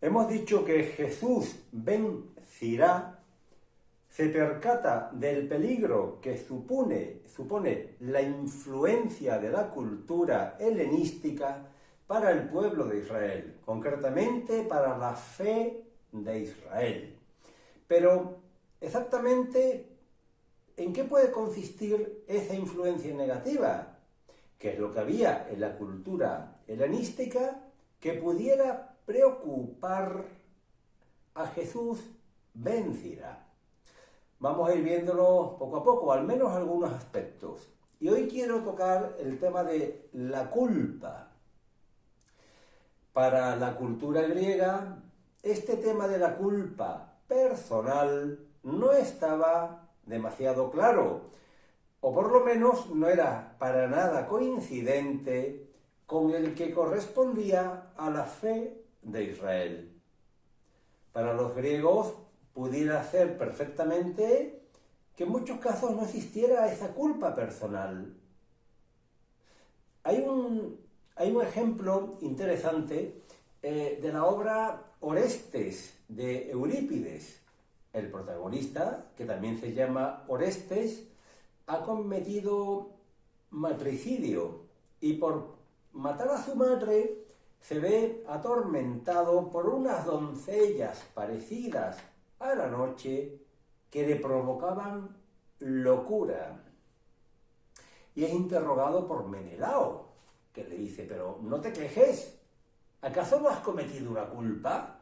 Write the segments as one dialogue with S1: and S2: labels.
S1: Hemos dicho que Jesús ben Sirá se percata del peligro que supone la influencia de la cultura helenística para el pueblo de Israel, concretamente para la fe de Israel. Pero, exactamente, ¿en qué puede consistir esa influencia negativa? ¿Qué es lo que había en la cultura helenística que pudiera preocupar a Jesús ben Sirá? Vamos a ir viéndolo poco a poco, al menos algunos aspectos. Y hoy quiero tocar el tema de la culpa. Para la cultura griega, este tema de la culpa personal no estaba demasiado claro, o por lo menos no era para nada coincidente con el que correspondía a la fe de Israel. Para los griegos pudiera ser perfectamente que en muchos casos no existiera esa culpa personal. Hay un ejemplo interesante de la obra Orestes de Eurípides. El protagonista, que también se llama Orestes, ha cometido matricidio y por matar a su madre se ve atormentado por unas doncellas parecidas a la noche que le provocaban locura. Y es interrogado por Menelao, que le dice: pero no te quejes, ¿acaso no has cometido una culpa?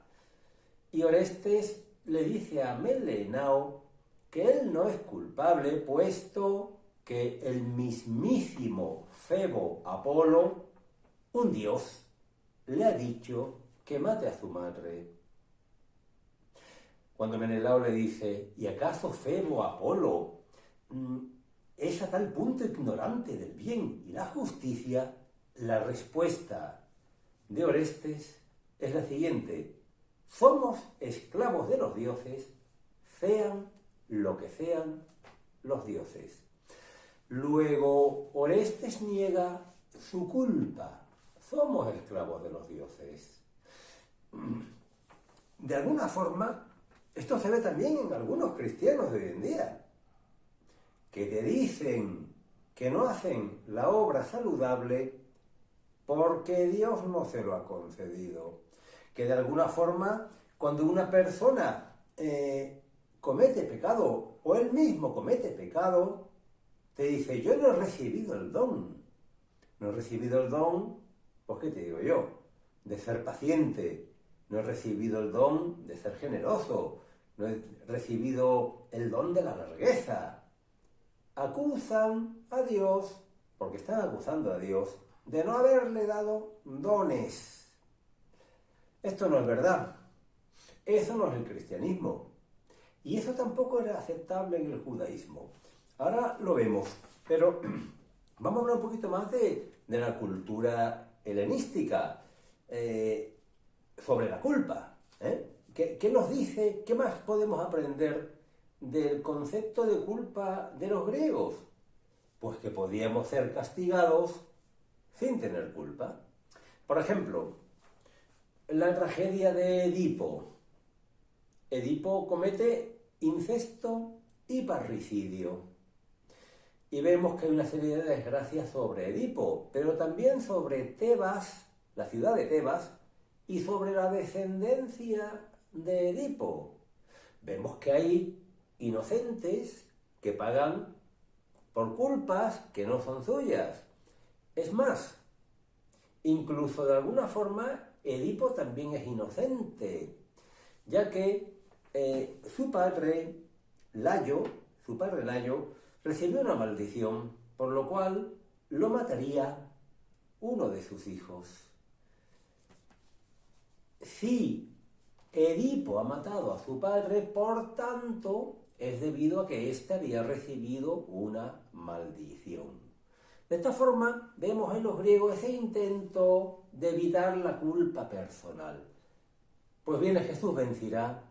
S1: Y Orestes le dice a Menelao que él no es culpable, puesto que el mismísimo Febo Apolo, un dios, le ha dicho que mate a su madre. Cuando Menelao le dice: ¿y acaso Febo Apolo es a tal punto ignorante del bien y la justicia? La respuesta de Orestes es la siguiente: somos esclavos de los dioses, sean lo que sean los dioses. Luego Orestes niega su culpa. Somos esclavos de los dioses. De alguna forma, esto se ve también en algunos cristianos de hoy en día, que te dicen que no hacen la obra saludable porque Dios no se lo ha concedido. Que de alguna forma, cuando una persona comete pecado, o él mismo comete pecado, te dice: yo no he recibido el don. No he recibido el don, pues ¿qué te digo yo? De ser paciente. No he recibido el don de ser generoso. No he recibido el don de la largueza. Acusan a Dios, porque están acusando a Dios, de no haberle dado dones. Esto no es verdad. Eso no es el cristianismo. Y eso tampoco era aceptable en el judaísmo. Ahora lo vemos, pero vamos a hablar un poquito más de la cultura helenística, sobre la culpa. ¿Qué nos dice? ¿Qué más podemos aprender del concepto de culpa de los griegos? Pues que podíamos ser castigados sin tener culpa. Por ejemplo, la tragedia de Edipo. Edipo comete incesto y parricidio. Y vemos que hay una serie de desgracias sobre Edipo, pero también sobre Tebas, la ciudad de Tebas, y sobre la descendencia de Edipo. Vemos que hay inocentes que pagan por culpas que no son suyas. Es más, incluso de alguna forma Edipo también es inocente, ya que su padre Layo, recibió una maldición, por lo cual lo mataría uno de sus hijos. Si Edipo ha matado a su padre, por tanto, es debido a que éste había recibido una maldición. De esta forma, vemos en los griegos ese intento de evitar la culpa personal. Pues viene Jesús ben Sirá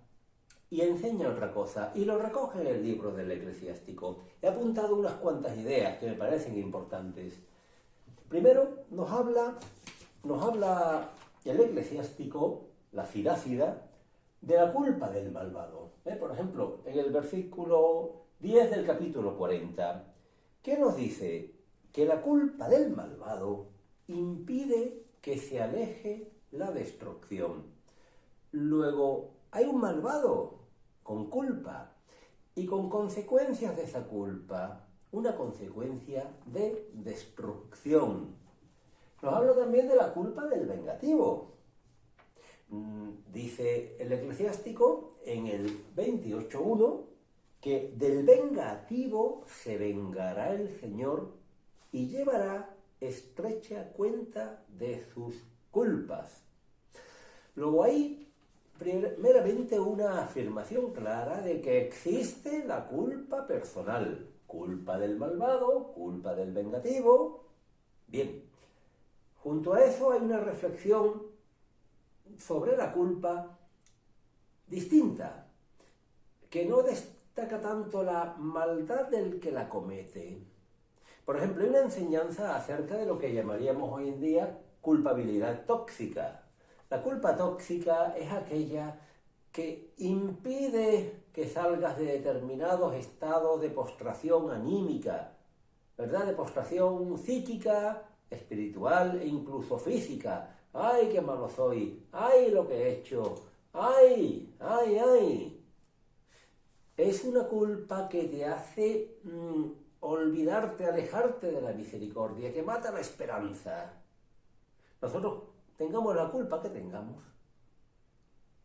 S1: y enseña otra cosa, y lo recoge en el libro del Eclesiástico. He apuntado unas cuantas ideas que me parecen importantes. Primero, nos habla el Eclesiástico la cirácida, de la culpa del malvado. Por ejemplo, en el versículo 10 del capítulo 40, ¿qué nos dice? Que la culpa del malvado impide que se aleje la destrucción. Luego, hay un malvado con culpa y con consecuencias de esa culpa, una consecuencia de destrucción. Nos habla también de la culpa del vengativo. Dice el eclesiástico en el 28.1 que del vengativo se vengará el Señor y llevará estrecha cuenta de sus culpas. Luego hay primeramente una afirmación clara de que existe la culpa personal, culpa del malvado, culpa del vengativo. Bien, junto a eso hay una reflexión sobre la culpa distinta, que no destaca tanto la maldad del que la comete. Por ejemplo, hay una enseñanza acerca de lo que llamaríamos hoy en día culpabilidad tóxica. La culpa tóxica es aquella que impide que salgas de determinados estados de postración anímica, ¿verdad? De postración psíquica, espiritual e incluso física. ¡Ay, qué malo soy! ¡Ay, lo que he hecho! ¡Ay, ay, ay! Es una culpa que te hace olvidarte, alejarte de la misericordia, que mata la esperanza. Nosotros, tengamos la culpa que tengamos,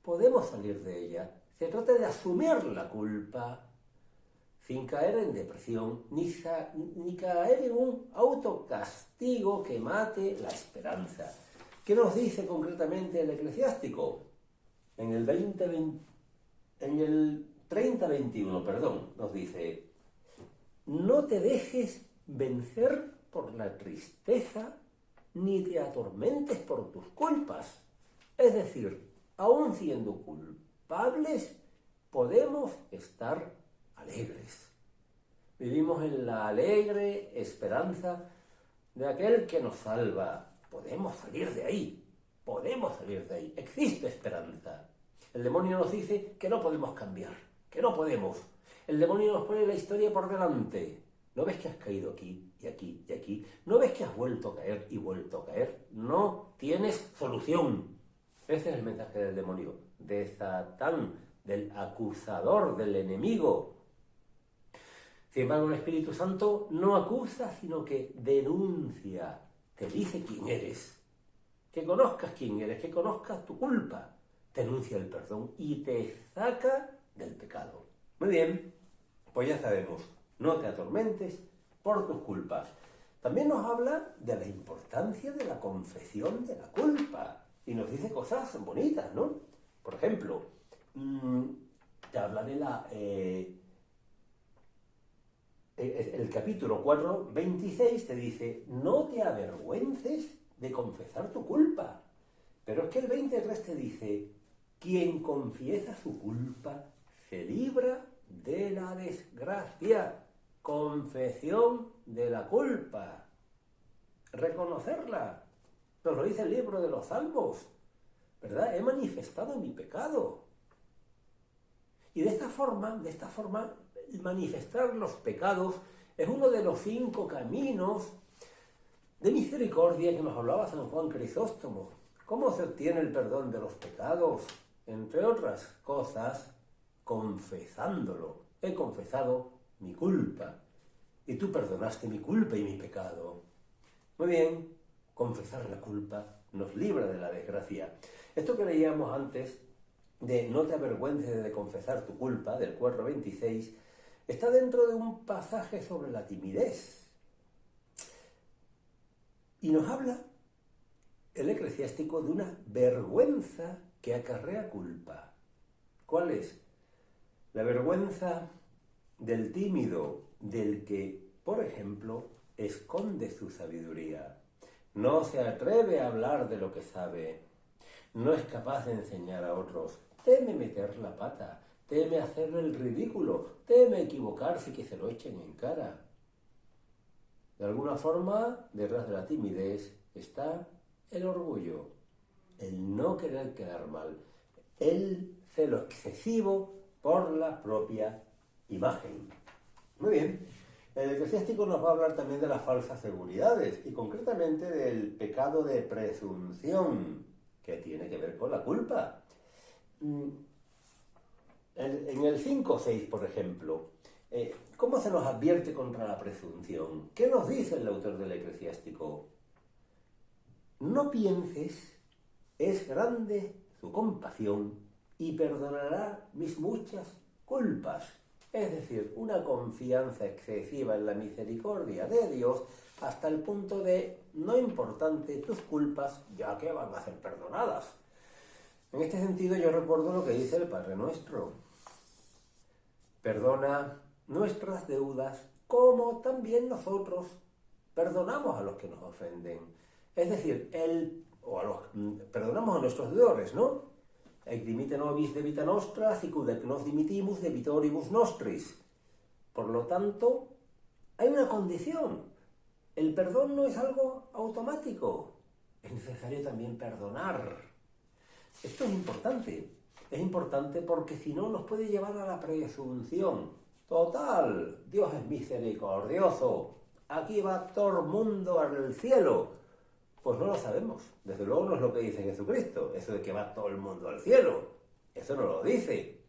S1: podemos salir de ella. Se trata de asumir la culpa sin caer en depresión, ni caer en un autocastigo que mate la esperanza. ¿Qué nos dice concretamente el eclesiástico? En el 30:21, nos dice: no te dejes vencer por la tristeza, ni te atormentes por tus culpas. Es decir, aun siendo culpables, podemos estar alegres. Vivimos en la alegre esperanza de aquel que nos salva. Podemos salir de ahí, existe esperanza. El demonio nos dice que no podemos cambiar, que no podemos. El demonio nos pone la historia por delante. ¿No ves que has caído aquí y aquí y aquí? ¿No ves que has vuelto a caer y vuelto a caer? No tienes solución. Ese es el mensaje del demonio, de Satán, del acusador, del enemigo. Sin embargo, el Espíritu Santo no acusa, sino que denuncia, te dice quién eres, que conozcas quién eres, que conozcas tu culpa, te anuncia el perdón y te saca del pecado. Muy bien, pues ya sabemos, no te atormentes por tus culpas. También nos habla de la importancia de la confesión de la culpa y nos dice cosas bonitas, ¿no? Por ejemplo, te habla de el capítulo 4:26 te dice: no te avergüences de confesar tu culpa. Pero es que el 23 te dice: quien confiesa su culpa se libra de la desgracia. Confesión de la culpa. Reconocerla. Nos lo dice el libro de los Salmos, ¿verdad? He manifestado mi pecado. Y de esta forma, manifestar los pecados es uno de los 5 caminos de misericordia que nos hablaba San Juan Crisóstomo. ¿Cómo se obtiene el perdón de los pecados? Entre otras cosas, confesándolo. He confesado mi culpa y tú perdonaste mi culpa y mi pecado. Muy bien, confesar la culpa nos libra de la desgracia. Esto que leíamos antes de no te avergüences de confesar tu culpa, del 4:26, está dentro de un pasaje sobre la timidez. Y nos habla el eclesiástico de una vergüenza que acarrea culpa. ¿Cuál es? La vergüenza del tímido, del que, por ejemplo, esconde su sabiduría. No se atreve a hablar de lo que sabe. No es capaz de enseñar a otros. Teme meter la pata, teme hacer el ridículo, teme equivocarse y que se lo echen en cara. De alguna forma, detrás de la timidez está el orgullo. el no querer quedar mal, el celo excesivo por la propia imagen. Muy bien, el eclesiástico nos va a hablar también de las falsas seguridades y concretamente del pecado de presunción, que tiene que ver con la culpa. En el 5.6, por ejemplo, ¿cómo se nos advierte contra la presunción? ¿Qué nos dice el autor del eclesiástico? No pienses, es grande su compasión y perdonará mis muchas culpas. Es decir, una confianza excesiva en la misericordia de Dios hasta el punto de, no importante tus culpas, ya que van a ser perdonadas. En este sentido yo recuerdo lo que dice el Padre Nuestro. Perdona nuestras deudas como también nosotros perdonamos a los que nos ofenden. Es decir, perdonamos a nuestros deudores, ¿no? Ec dimite nobis debita nostra, sicut ec nos dimitimus debitoribus nostris. Por lo tanto, hay una condición. El perdón no es algo automático. Es necesario también perdonar. Esto es importante porque si no nos puede llevar a la presunción. Total, Dios es misericordioso, aquí va todo el mundo al cielo. Pues no lo sabemos, desde luego no es lo que dice Jesucristo, eso de que va todo el mundo al cielo, eso no lo dice.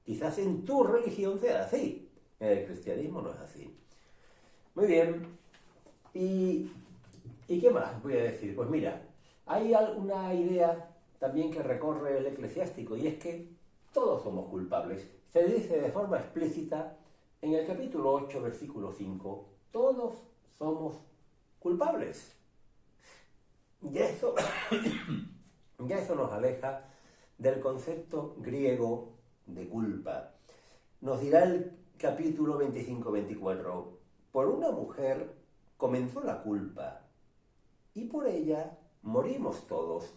S1: Quizás en tu religión sea así, en el cristianismo no es así. Muy bien, ¿y qué más voy a decir? Pues mira, hay una idea también que recorre el eclesiástico y es que todos somos culpables. Se dice de forma explícita en el capítulo 8, versículo 5, todos somos culpables. Ya eso nos aleja del concepto griego de culpa. Nos dirá el capítulo 25-24, por una mujer comenzó la culpa y por ella morimos todos,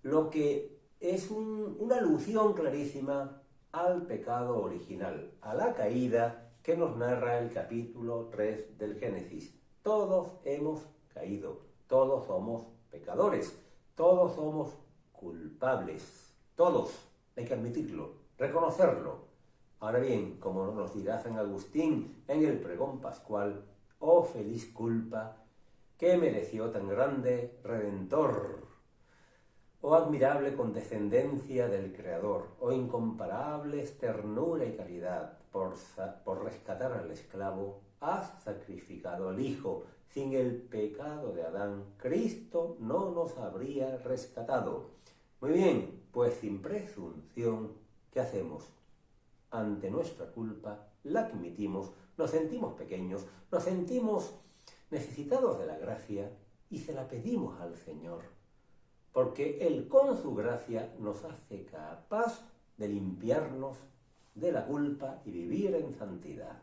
S1: lo que es una alusión clarísima al pecado original, a la caída que nos narra el capítulo 3 del Génesis. Todos hemos caído, todos somos pecadores, todos somos culpables, todos, hay que admitirlo, reconocerlo. Ahora bien, como nos dirá San Agustín en el pregón pascual, oh feliz culpa, que mereció tan grande Redentor, oh admirable condescendencia del Creador, oh incomparables ternura y caridad, por rescatar al esclavo, has sacrificado al Hijo. Sin el pecado de Adán, Cristo no nos habría rescatado. Muy bien, pues sin presunción, ¿qué hacemos? Ante nuestra culpa, la admitimos, nos sentimos pequeños, nos sentimos necesitados de la gracia y se la pedimos al Señor, porque Él con su gracia nos hace capaz de limpiarnos de la culpa y vivir en santidad.